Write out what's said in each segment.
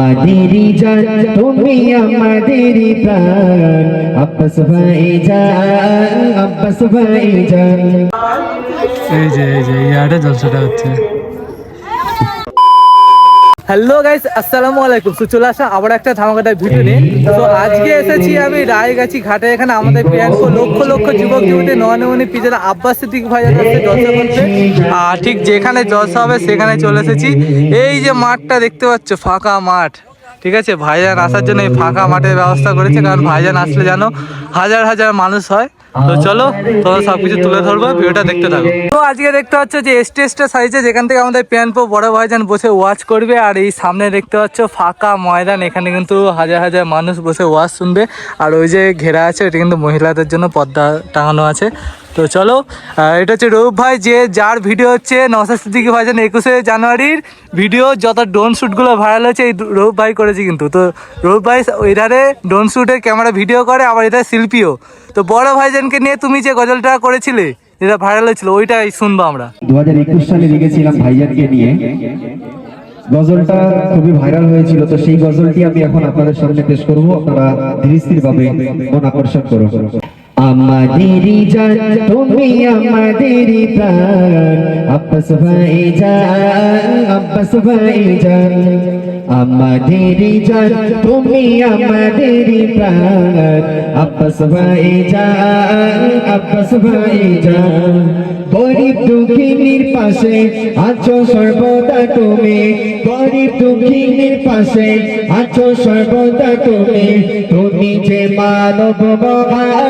আমাদেরই জান তুমি আমাদেরই প্রাণ আব্বাস ভাইজান আব্বাস ভাইজান। এই যে ইয়াটা জলসাটা হচ্ছে। হ্যালো গাইস, আসসালামু আলাইকুম। তো চলে আসা আবার একটা ধামাকাদার ভিডিও নিয়ে। তো আজকে এসেছি আমি রায়গাছি ঘাটে। এখানে আমাদের প্রিয়াঙ্ক লক্ষ লক্ষ যুবক যুবতী নয়নমণি পিজারা আব্বাস সিদ্দিক ভাইয়ের কাছে জলসা করতে। আর ঠিক যেখানে জলসা হবে সেখানে চলে এসেছি। এই যে মাঠটা দেখতে পাচ্ছ, ফাঁকা মাঠ। ঠিক আছে, ভাইজান আসার জন্য এই ফাঁকা মাঠের ব্যবস্থা করেছে, কারণ ভাইজান আসলে জানো হাজার হাজার মানুষ হয়। তো চলো তোমরা সবকিছু তুলে ধরবো, ভিডিওটা দেখতে থাকো। তো আজকে দেখতে পাচ্ছ যে স্টেজটা সাইজে, যেখান থেকে আমাদের প্যানপো বড় ভাইজান বসে ওয়াচ করবে। আর এই সামনে দেখতে পাচ্ছ ফাঁকা ময়দান, এখানে কিন্তু হাজার হাজার মানুষ বসে ওয়াচ শুনবে। আর ওই যে ঘেরা আছে, এটা কিন্তু মহিলাদের জন্য পর্দা টাঙানো আছে। তো চলো, এটা হচ্ছে রৌফ ভাই, যার ভিডিও হচ্ছে নওশাদ সিদ্দিকী ভাইজান 21শে জানুয়ারির ভিডিও। যত ড্রোন শ্যুটগুলো ভাইরাল হয়েছে এই রৌফ ভাই করেছে কিন্তু। তো রৌফ ভাই এধারে ড্রোন শ্যুটের ক্যামেরা ভিডিও করে, আবার এটা শিল্পীও। তো বড় ভাইজানকে নিয়ে তুমি যে গজলটা করেছিলে, যেটা ভাইরাল হয়েছিল, ওইটাই শুনবো আমরা। 2021 সালে লিখেছিলাম ভাইজানকে নিয়ে, গজলটা খুবই ভাইরাল হয়েছিল। তো সেই গজলটি আমি এখন আপনাদের সামনে পেশ করবো, আপনারা ধীরে স্থির ভাবে মন আকর্ষণ করুন। আমাদেরই জান তুমি আমাদেরই প্রাণ আব্বাস ভাইজান আব্বাস ভাইজান। আমাদেরই জান তুমি আমাদেরই প্রাণ আব্বাস ভাইজান আব্বাস ভাইজান। গরিব দুঃখীর পাশে আছো সর্বদা তুমি, গরিব দুঃখীর পাশে আছো সর্বদা তুমি, তুমি যে মানব মহান।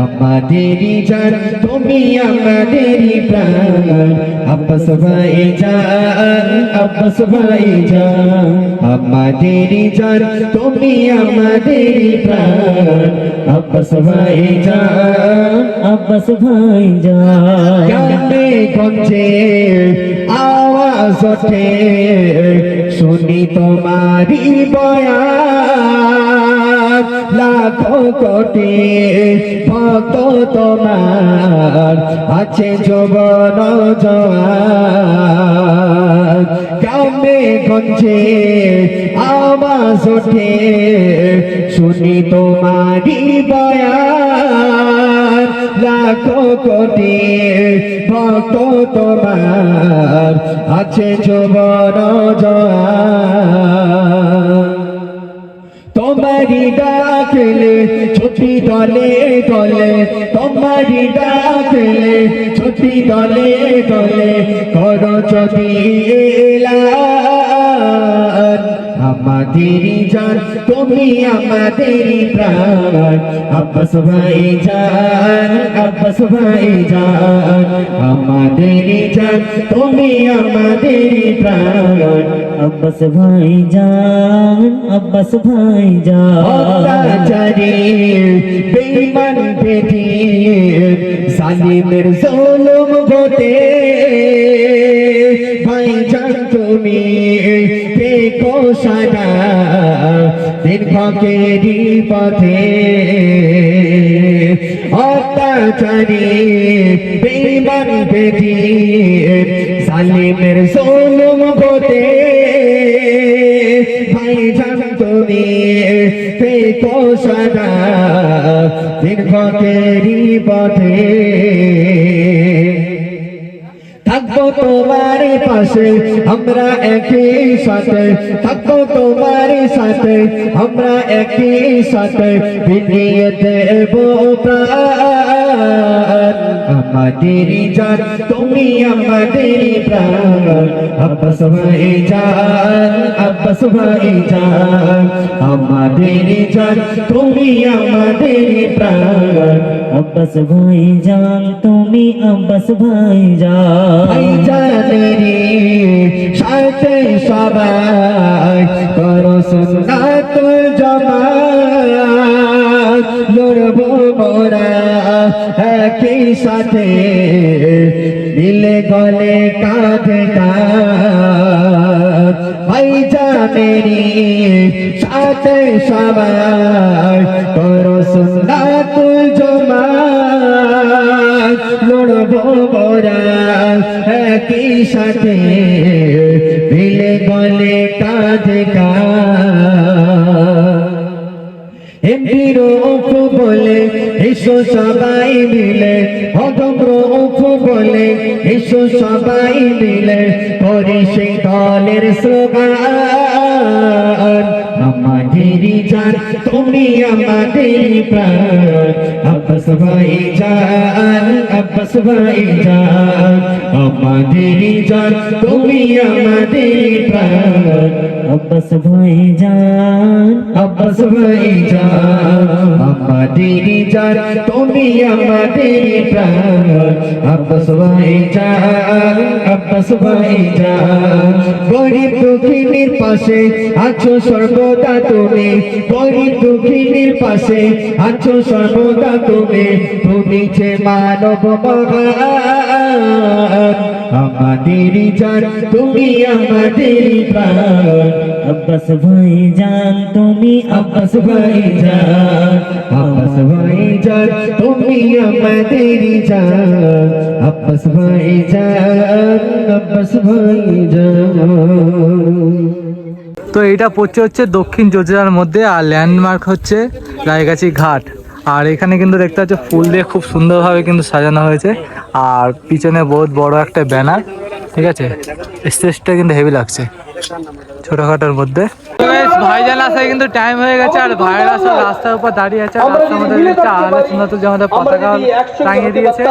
আমাদেরই জান তুমি আমাদেরই প্রাণ আব্বাস ভাইজান আব্বাস ভাইজান। আমাদেরই জান তুমি আমাদেরই প্রাণ আব্বাস ভাইজান আব্বাস ভাইজান। গ্রামে গঞ্জে আওয়াজ ওঠে শুনি তোমারি বয়ান, লাখো কোটি ভক্ত তোমার আছে যৌবন জওয়ান। গ্রামে গঞ্জে আওয়াজ ওঠে শুনি তোমারি বয়ান, লাখো কোটি ভক্ত তোমার আছে যৌবন জওয়ান। তোমারি ডাকলে ছুটি দলে দলে, তোমারি ডাকলে ছুটি দলে দলে, করো যদি এলান। আমাদেরই জান তুমি আমাদেরই প্রাণ আব্বাস ভাইজান আব্বাস ভাইজান। আমাদেরই জান তুমি আমাদেরই প্রাণ আব্বাস ভাইজান আব্বাস ভাইজান। অত্যাচারী বেঈমান বেদী জালিমের জুলুম ঘটে, ভাইজান তুমি দেখো সাদা দীর্ঘকেরই পথে। অত্যাচারী বেঈমান বেদী জালিমের জুলুম ঘটে, ভাইজান তুমি দেখো সাদা দীর্ঘকেরই পথে। থাকবো তোমার পাশে আমরা একই সাথে, থাকবো তোমার সাথে আমরা একই সাথে, বিলিয়ে দেব প্রাণ। আমাদেরই জান তুমি আমাদেরই প্রাণ আব্বাস ভাইজান আব্বাস ভাইজান। আমাদেরই জান তুমি আমাদেরই প্রাণ আব্বাস ভাইজান তুমি আব্বাস ভাইজান। ভাইজানেরই সাথে সবাই করো সুন্নাতুল জামাত, লড়বো মোরা একই সাথে মিলে গলে কাঁধে কাঁধ। ভাইজানেরই সাথে সবাই করো সুন্নাতুল জামাত, লড়বো মোরা একই সাথে মিলে গলে রাধিকার এমপির উফ বলে এসো সবাই মিলে অদম্র উফ বলে এসো সবাই মিলে করি সেই দলের স্লোগান আমাদেরই জান তুমি আমাদেরই প্রাণ আব্বাস ভাইজান আব্বাস ভাইজান আমাদেরই জান তুমি আমাদেরই প্রাণ আব্বাস ভাইজান আব্বাস ভাইজান আমাদেরই জান তুমি আমাদেরই প্রাণ আব্বাস ভাইজান আব্বাস ভাইজান গরিব দুঃখীর পাশে আছো সর্বদা তুমি গরিব দুঃখীর পাশে আছো সর্বদা তুমি তুমি যে মানব মহান আমাদেরই জান তুমি আমাদেরই প্রাণ আব্বাস ভাইজান তুমি আব্বাস ভাইজান আব্বাস ভাইজান তুমি আমাদেরই জান আব্বাস ভাইজান আব্বাস ভাইজান। তো এটা পড়ছে হচ্ছে দক্ষিণ যোজনার মধ্যে, আর ল্যান্ডমার্ক হচ্ছে রায়গাছি ঘাট। আর এখানে কিন্তু দেখতে পাচ্ছ ফুল দিয়ে খুব সুন্দরভাবে কিন্তু সাজানো হয়েছে, আর পিছনে বহুত বড় একটা ব্যানার। ঠিক আছে, স্টেজটা কিন্তু হেভি লাগছে ছোটখাটোর মধ্যে। ভাইজান আসায় কিন্তু টাইম হয়ে গেছে, আর ভাইরা সব রাস্তার উপর দাঁড়িয়ে আছে। আর রাস্তার মধ্যে দেখছে আহলে সুন্নাতুল জামাতের পতাকা টাঙিয়ে দিয়েছে,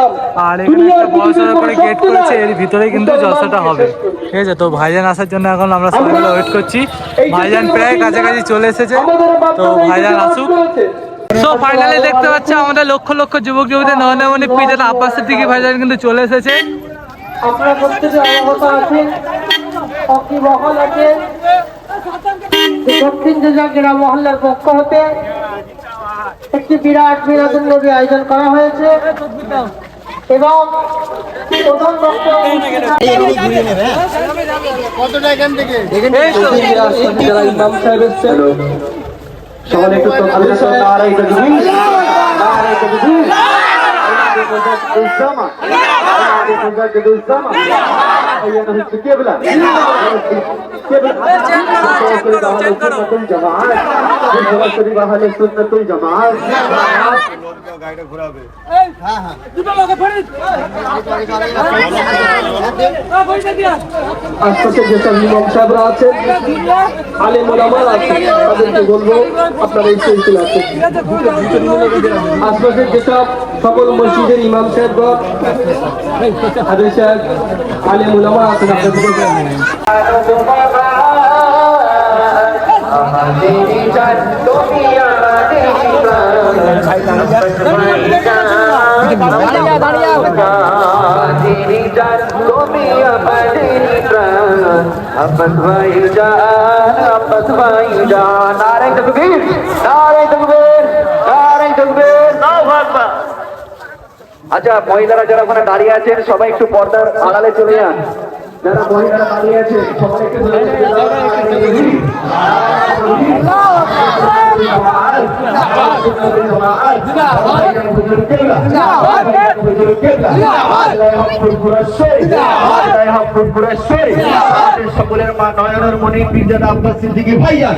আর এখানে একটা বড় সড়ো করে গেট করেছে, এর ভিতরে কিন্তু জলসাটা হবে। ঠিক আছে, তো ভাইজান আসার জন্য এখন আমরা সবাই ওয়েট করছি। ভাইজান প্রায় কাছাকাছি চলে এসেছে, তো ভাইজান আসুক। সো ফাইনালি দেখতে পাচ্ছ আমাদের লক্ষ লক্ষ যুবক যুবতী নয়নমণি পিতার আব্বাস সিদ্দিকী ভাইজান কিন্তু চলে এসেছে। আপনারা প্রত্যেকে অবগত আছেন, অকিবহাল আছে দক্ষিণ জেলা মহল্লার পক্ষ হতে একটি বিরাট মিলাদুন নবী আয়োজন করা হয়েছে এবং প্রধান বক্তব্য ইমাম সাহেব এসেছেন। সবাই একটু তাকবীর সহ নারায়ে তাকবীর, নারায়ে তাকবীর। আশপাশে যেসব ইমাম সাহেবরা আছেন, আলেম ওলামারা আছেন, তাদেরকে বলবো আপনারা এই সিলসিলা আছেন। আশপাশের যেসব সকল মসজিদের ইমাম সাহেবগণ, হাদিস সাহেব, আলেম ওলামা আছেন, আপনাদেরকে আব্বাস ভাইজান আব্বাস ভাইজান নারায়ে তাকবীর, নারায়ে তাকবীর, নারায়ে তাকবীর, আল্লাহু আকবার। আচ্ছা, মহিলারা যারা ওখানে দাঁড়িয়ে আছেন সবাই একটু পর্দার আড়ালে চলে যান। যারা মহিলারা দাঁড়িয়ে আছে সবাই একটু সকলের মা নয়নের মনি পীরজাদা আব্বাস সিদ্দিকী ভাইজান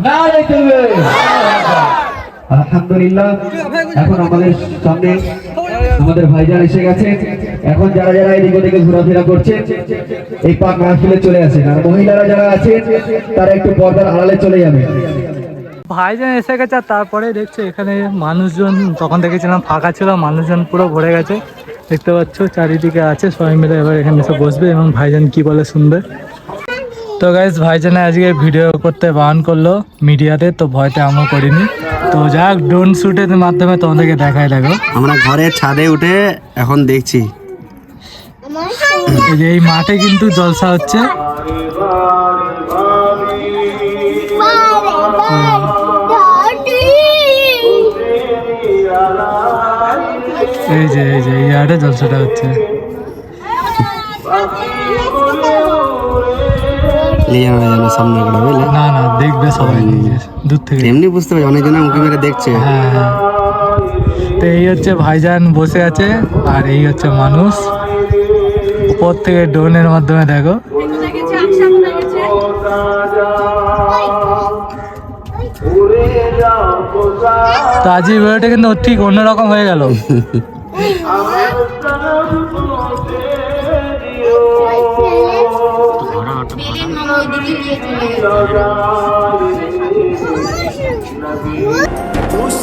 নারায়ে তাকবীর। আলহামদুলিল্লাহ, এখন আমাদের সামনে আমাদের ভাইজান এসে গেছে। এখন যারা যারা এদিক ওদিকে ঘোরাফেরা করছে এই পাক মাহফিলে চলে আসেন, আর মহিলারা যারা আছে তারা একটু পর্দার আড়ালে চলে যাবে। ভাইজান এসে গেছে, আর তারপরে দেখছো এখানে মানুষজন, তখন দেখেছিলাম ফাঁকা ছিল, মানুষজন পুরো ভরে গেছে। দেখতে পাচ্ছ চারিদিকে আছে, সবাই মিলে এবার এখানে এসে বসবে এবং ভাইজান কি বলে শুনবে। তো গাইস, ভাইজানে আজকে ভিডিও করতে বারণ করলো মিডিয়াতে, তো ভয়তে আমিও করিনি। তো যাক, ড্রোন শুটের মাধ্যমে তোমাদেরকে দেখাই। দেখো আমরা ঘরের ছাদে উঠে এখন দেখছি এই যে এই মাঠে কিন্তু জলসা হচ্ছে। এই যে এই ইয়ার্ডে জলসাটা হচ্ছে। সামনে করে বুঝলে, না না, দেখবে সবাই দূর থেকে, এমনি বুঝতে পারছি অনেকজনের মুখে মেরে দেখছে। হ্যাঁ হ্যাঁ। তো এই হচ্ছে ভাইজান বসে আছে, আর এই হচ্ছে মানুষ। উপর থেকে ড্রোনের মাধ্যমে দেখো। তো আজ এই ভিডিওটা কিন্তু ঠিক অন্যরকম হয়ে গেল। उस